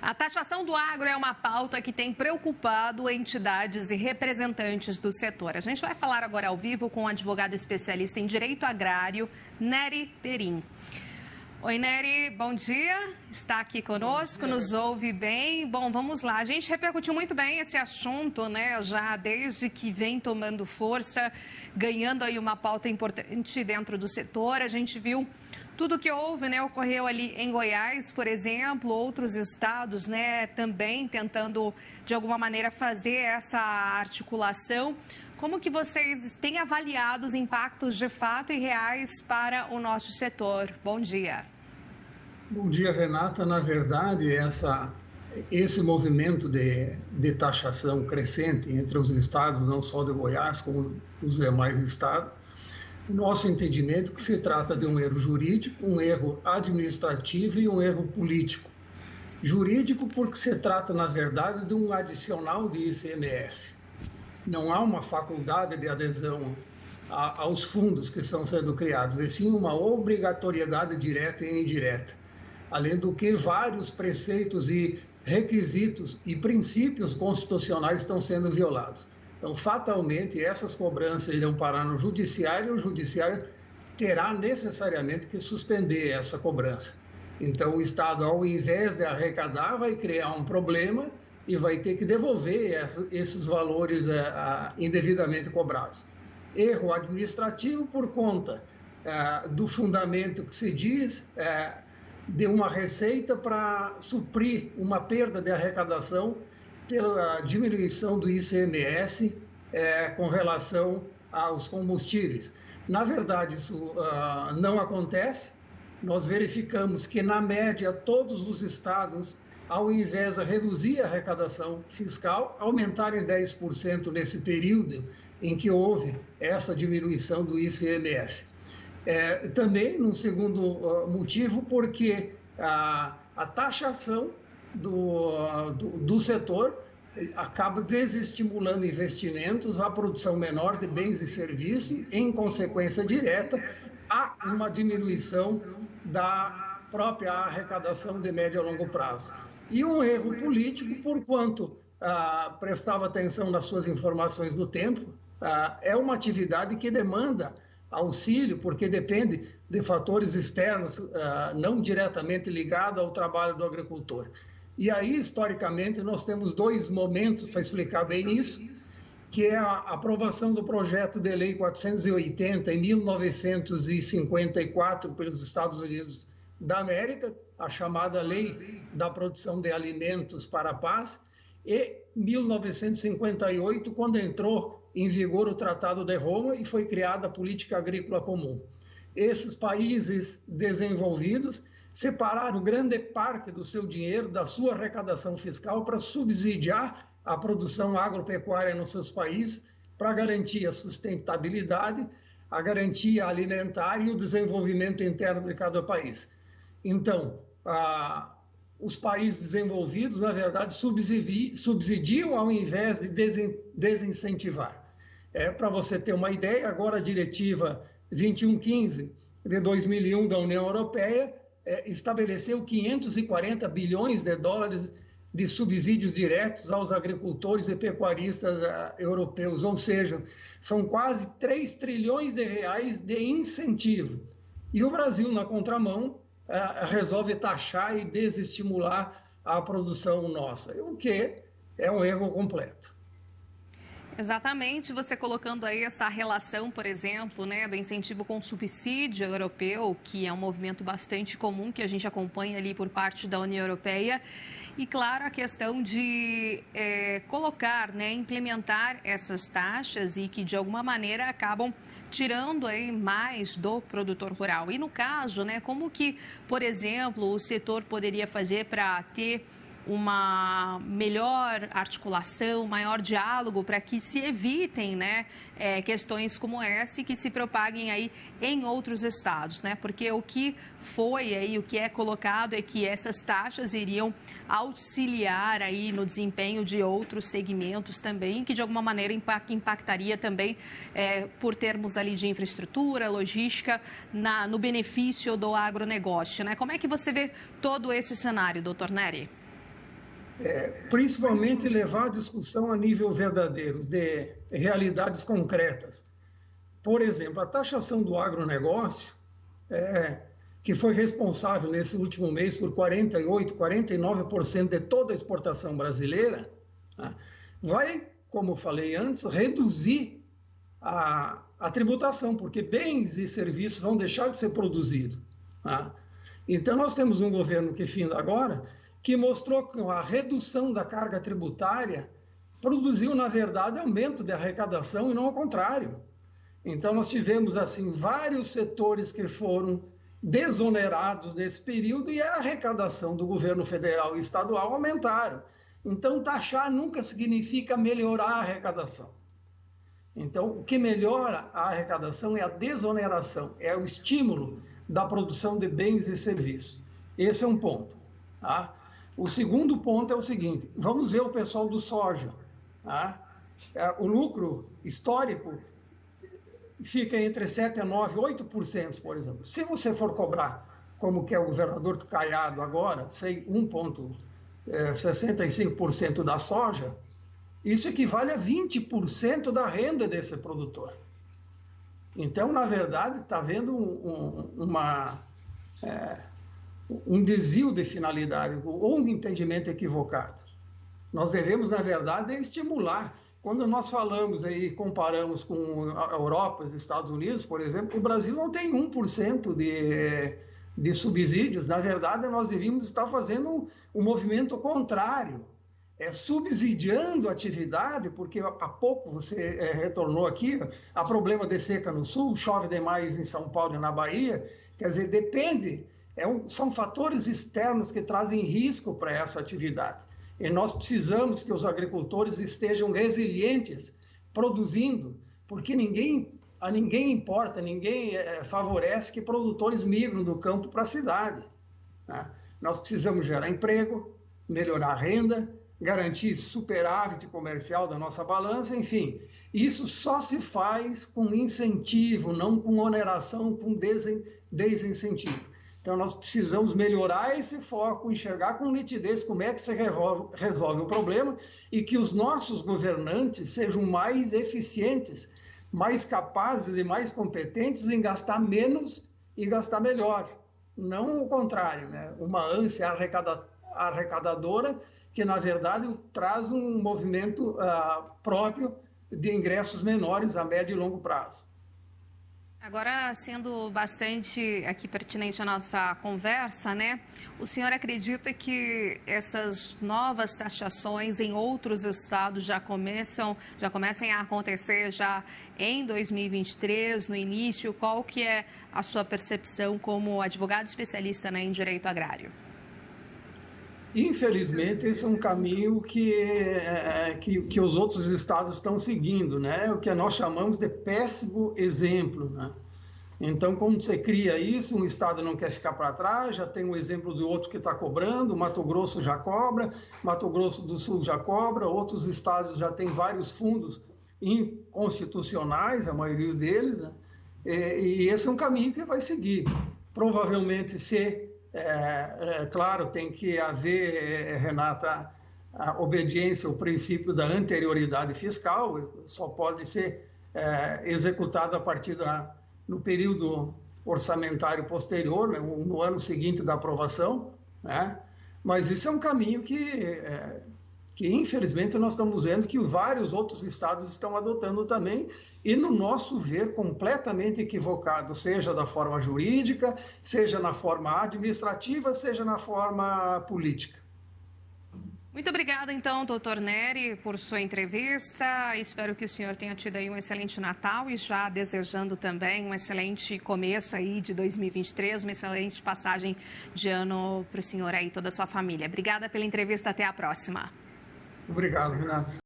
A taxação do agro é uma pauta que tem preocupado entidades e representantes do setor. A gente vai falar agora ao vivo com o advogado especialista em direito agrário, Nery Perim. Oi, Nery, bom dia. Está aqui conosco, nos ouve bem. Bom, vamos lá. A gente repercutiu muito bem esse assunto, né? Já desde que vem tomando força, ganhando aí uma pauta importante dentro do setor. A gente viu tudo que houve, né? Ocorreu ali em Goiás, por exemplo, outros estados, né? Também tentando, de alguma maneira, fazer essa articulação. Como que vocês têm avaliado os impactos de fato e reais para o nosso setor? Bom dia. Bom dia, Renata. Na verdade, esse movimento de taxação crescente entre os estados, não só de Goiás, como os demais estados, nosso entendimento é que se trata de um erro jurídico, um erro administrativo e um erro político. Jurídico porque se trata, na verdade, de um adicional de ICMS. Não há uma faculdade de adesão aos fundos que estão sendo criados, e sim uma obrigatoriedade direta e indireta. Além do que, vários preceitos e requisitos e princípios constitucionais estão sendo violados. Então, fatalmente, essas cobranças irão parar no judiciário e o judiciário terá necessariamente que suspender essa cobrança. Então, o Estado, ao invés de arrecadar, vai criar um problema e vai ter que devolver esses valores indevidamente cobrados. Erro administrativo por conta do fundamento que se diz de uma receita para suprir uma perda de arrecadação pela diminuição do ICMS com relação aos combustíveis. Na verdade, isso não acontece. Nós verificamos que, na média, todos os estados, ao invés de reduzir a arrecadação fiscal, aumentaram em 10% nesse período em que houve essa diminuição do ICMS. Também, num segundo motivo, porque a taxação do setor acaba desestimulando investimentos, a produção menor de bens e serviços, em consequência direta, há uma diminuição da própria arrecadação de médio a longo prazo. E um erro político, por quanto prestava atenção nas suas informações do tempo, é uma atividade que demanda auxílio, porque depende de fatores externos, não diretamente ligados ao trabalho do agricultor. E aí, historicamente, nós temos dois momentos para explicar bem isso, que é a aprovação do projeto de lei 480 em 1954 pelos Estados Unidos da América, a chamada Lei da Produção de Alimentos para a Paz, e 1958, quando entrou em vigor o Tratado de Roma e foi criada a Política Agrícola Comum. Esses países desenvolvidos separaram grande parte do seu dinheiro, da sua arrecadação fiscal, para subsidiar a produção agropecuária nos seus países, para garantir a sustentabilidade, a garantia alimentar e o desenvolvimento interno de cada país. Então, os países desenvolvidos, na verdade, subsidiam ao invés de desincentivar. Para você ter uma ideia, agora a Diretiva 2115 de 2001 da União Europeia estabeleceu 540 bilhões de dólares de subsídios diretos aos agricultores e pecuaristas europeus, ou seja, são quase 3 trilhões de reais de incentivo. E o Brasil, na contramão, resolve taxar e desestimular a produção nossa, o que é um erro completo. Exatamente, você colocando aí essa relação, por exemplo, né, do incentivo com subsídio europeu, que é um movimento bastante comum que a gente acompanha ali por parte da União Europeia, e claro, a questão de colocar, né, implementar essas taxas e que de alguma maneira acabam tirando aí mais do produtor rural. E no caso, né, como que, por exemplo, o setor poderia fazer para ter uma melhor articulação, maior diálogo para que se evitem, né, questões como essa e que se propaguem aí em outros estados, né? Porque o que foi aí, o que é colocado é que essas taxas iriam auxiliar aí no desempenho de outros segmentos também, que de alguma maneira impactaria também por termos ali de infraestrutura, logística, no benefício do agronegócio, né? Como é que você vê todo esse cenário, doutor Nery? principalmente levar a discussão a nível verdadeiro, de realidades concretas. Por exemplo, a taxação do agronegócio, que foi responsável nesse último mês por 48%, 49% de toda a exportação brasileira, vai, como eu falei antes, reduzir a tributação, porque bens e serviços vão deixar de ser produzidos. Então, nós temos um governo que, finda agora, que mostrou que a redução da carga tributária produziu, na verdade, aumento de arrecadação e não ao contrário. Então, nós tivemos, assim, vários setores que foram desonerados nesse período e a arrecadação do governo federal e estadual aumentaram. Então, taxar nunca significa melhorar a arrecadação. Então, o que melhora a arrecadação é a desoneração, é o estímulo da produção de bens e serviços. Esse é um ponto. O segundo ponto é o seguinte, vamos ver o pessoal do soja. O lucro histórico fica entre 7%, 9%, 8%, por exemplo. Se você for cobrar, como que é o governador do Caiado agora, 1,65% da soja, isso equivale a 20% da renda desse produtor. Então, na verdade, está havendo um desvio de finalidade ou um entendimento equivocado. Nós devemos, na verdade, estimular. Quando nós falamos e comparamos com a Europa, os Estados Unidos, por exemplo, o Brasil não tem 1% de subsídios. Na verdade, nós deveríamos estar fazendo um movimento contrário, subsidiando a atividade, porque há pouco você retornou aqui, há problema de seca no sul, chove demais em São Paulo e na Bahia, quer dizer, depende, são fatores externos que trazem risco para essa atividade. E nós precisamos que os agricultores estejam resilientes, produzindo, porque a ninguém importa, ninguém favorece que produtores migram do campo para a cidade. Nós precisamos gerar emprego, melhorar a renda, garantir superávit comercial da nossa balança, enfim. Isso só se faz com incentivo, não com oneração, com desincentivo. Então, nós precisamos melhorar esse foco, enxergar com nitidez como é que se resolve o problema e que os nossos governantes sejam mais eficientes, mais capazes e mais competentes em gastar menos e gastar melhor. Não o contrário, né? Uma ânsia arrecadadora que, na verdade, traz um movimento próprio de ingressos menores a médio e longo prazo. Agora, sendo bastante aqui pertinente a nossa conversa, né? O senhor acredita que essas novas taxações em outros estados já comecem a acontecer já em 2023, no início? Qual que é a sua percepção como advogado especialista, né, em direito agrário? Infelizmente, esse é um caminho que os outros estados estão seguindo, né? O que nós chamamos de péssimo exemplo, né? Então, como você cria isso, um estado não quer ficar para trás, já tem um exemplo do outro que está cobrando, Mato Grosso já cobra, Mato Grosso do Sul já cobra, outros estados já têm vários fundos inconstitucionais, a maioria deles, né? E esse é um caminho que vai seguir. Provavelmente, claro, tem que haver, Renata, a obediência ao princípio da anterioridade fiscal, só pode ser executado a partir no período orçamentário posterior, né, no ano seguinte da aprovação, né? Mas isso é um caminho que infelizmente nós estamos vendo que vários outros estados estão adotando também, e no nosso ver completamente equivocado, seja da forma jurídica, seja na forma administrativa, seja na forma política. Muito obrigada, então, doutor Nery, por sua entrevista. Espero que o senhor tenha tido aí um excelente Natal e já desejando também um excelente começo aí de 2023, uma excelente passagem de ano para o senhor aí e toda a sua família. Obrigada pela entrevista, até a próxima. Obrigado, Renato.